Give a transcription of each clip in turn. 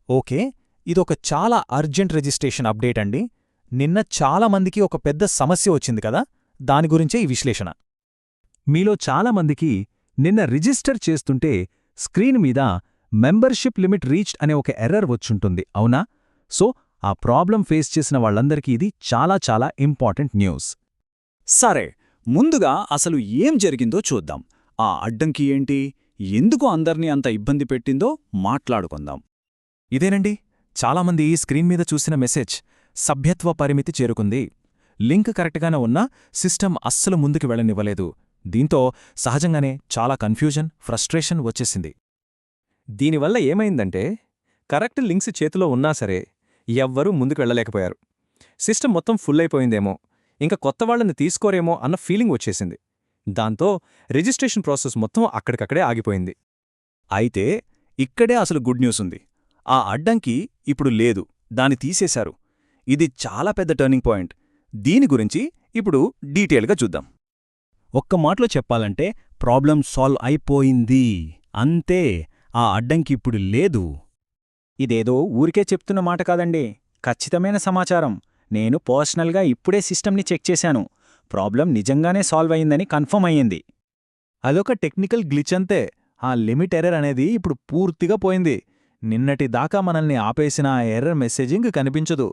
Okay, ఇదొక చాలా urgent registration update అండి. నిన్న చాలామందికి ఒక పెద్ద సమస్య వచ్చింది కదా, దాని గురించే ఈ విశ్లేషణ. మీలో చాలామందికి నిన్న రిజిస్టర్ చేస్తుంటే స్క్రీన్ మీద మెంబర్షిప్ లిమిట్ రీచ్డ్ అనే ఒక ఎర్రర్ వచ్చుంటుంది, అవునా? సో ఆ ప్రాబ్లం ఫేస్ చేసిన వాళ్ళందరికీ ఇది చాలా చాలా ఇంపార్టెంట్ న్యూస్. సరే, ముందుగా అసలు ఏం జరిగిందో చూద్దాం. ఆ అడ్డంకి ఏంటి, ఎందుకు అందర్నీ అంత ఇబ్బంది పెట్టిందో మాట్లాడుకుందాం. ఇదేనండి, చాలామంది స్క్రీన్ మీద చూసిన మెసేజ్ సభ్యత్వ పరిమితి చేరుకుంది. లింక్ కరెక్ట్గానే ఉన్నా సిస్టమ్ అస్సలు ముందుకు వెళ్ళనివ్వలేదు. దీంతో సహజంగానే చాలా కన్ఫ్యూజన్, ఫ్రస్ట్రేషన్ వచ్చేసింది. దీనివల్ల ఏమైందంటే కరెక్ట్ లింక్స్ చేతిలో ఉన్నా సరే ఎవ్వరూ ముందుకు వెళ్ళలేకపోయారు. సిస్టమ్ మొత్తం ఫుల్ అయిపోయిందేమో, ఇంకా కొత్తవాళ్లని తీసుకోరేమో అన్న ఫీలింగ్ వచ్చేసింది. దాంతో రిజిస్ట్రేషన్ ప్రాసెస్ మొత్తం అక్కడికక్కడే ఆగిపోయింది. అయితే ఇక్కడే అసలు గుడ్ న్యూస్ ఉంది. ఆ అడ్డంకి ఇప్పుడు లేదు, దాన్ని తీసేశారు. ఇది చాలా పెద్ద టర్నింగ్ పాయింట్. దీని గురించి ఇప్పుడు డీటెయిల్గా చూద్దాం. ఒక్క మాటలో చెప్పాలంటే ప్రాబ్లం సాల్వ్ అయిపోయింది అంతే. ఆ అడ్డంకి ఇప్పుడు లేదు. ఇదేదో ఊరికే చెప్తున్న మాట కాదండి, ఖచ్చితమైన సమాచారం. నేను పర్సనల్గా ఇప్పుడే సిస్టమ్ని చెక్ చేశాను. ప్రాబ్లం నిజంగానే సాల్వ్ అయిందని కన్ఫర్మ్ అయ్యింది. అదొక టెక్నికల్ గ్లిచ్ అంతే. ఆ లిమిట్ ఎర్రర్ అనేది ఇప్పుడు పూర్తిగా పోయింది. నిన్నటిదాకా మనల్ని ఆపేసిన ఆ ఎర్రర్ మెసేజింగ్ కనిపించదు.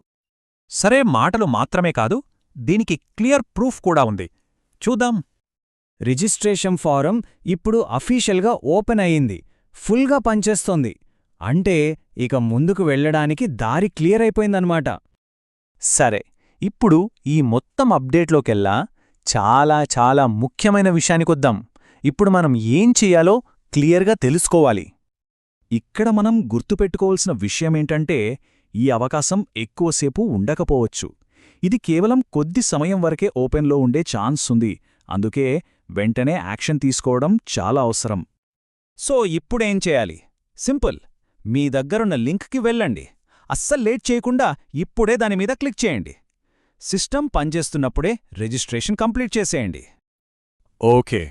సరే, మాటలు మాత్రమే కాదు, దీనికి క్లియర్ ప్రూఫ్ కూడా ఉంది. చూద్దాం. రిజిస్ట్రేషన్ ఫారం ఇప్పుడు అఫీషియల్గా ఓపెన్ అయ్యింది, ఫుల్గా పనిచేస్తోంది. అంటే ఇక ముందుకు వెళ్ళడానికి దారి క్లియర్ అయిపోయిందన్నమాట. సరే, ఇప్పుడు ఈ మొత్తం అప్డేట్లోకెల్లా చాలా చాలా ముఖ్యమైన విషయానికొద్దాం. ఇప్పుడు మనం ఏం చెయ్యాలో క్లియర్గా తెలుసుకోవాలి. ఇక్కడ మనం గుర్తుపెట్టుకోవాల్సిన విషయమేంటంటే, ఈ అవకాశం ఎక్కువసేపు ఉండకపోవచ్చు. ఇది కేవలం కొద్ది సమయం వరకే ఓపెన్లో ఉండే ఛాన్స్ ఉంది. అందుకే వెంటనే యాక్షన్ తీసుకోవడం చాలా అవసరం. సో ఇప్పుడేం చేయాలి? సింపుల్. మీ దగ్గరున్న లింక్కి వెళ్ళండి. అస్సలు లేట్ చేయకుండా ఇప్పుడే దానిమీద క్లిక్ చేయండి. సిస్టమ్ పనిచేస్తున్నప్పుడే రిజిస్ట్రేషన్ కంప్లీట్ చేసేయండి. ఓకే,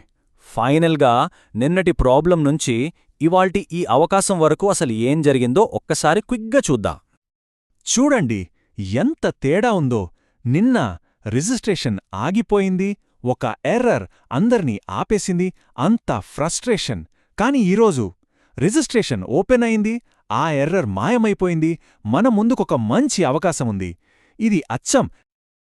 ఫైనల్గా నిన్నటి ప్రాబ్లం నుంచి ఇవాల్టి ఈ అవకాశం వరకు అసలు ఏం జరిగిందో ఒక్కసారి క్విక్గా చూద్దాం. చూడండి ఎంత తేడా ఉందో. నిన్న రిజిస్ట్రేషన్ ఆగిపోయింది, ఒక ఎర్రర్ అందర్నీ ఆపేసింది, అంత ఫ్రస్ట్రేషన్. కాని ఈరోజు రిజిస్ట్రేషన్ ఓపెన్ అయింది, ఆ ఎర్రర్ మాయమైపోయింది, మన ముందుకొక మంచి అవకాశముంది. ఇది అచ్చం.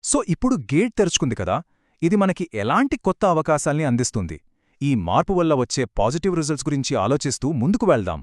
సో ఇప్పుడు గేట్ తెరుచుకుంది కదా, ఇది మనకి ఎలాంటి కొత్త అవకాశాల్ని అందిస్తుంది? ఈ మార్పు వల్ల వచ్చే పాజిటివ్ రిజల్ట్స్ గురించి ఆలోచిస్తూ ముందుకు వెళ్దాం.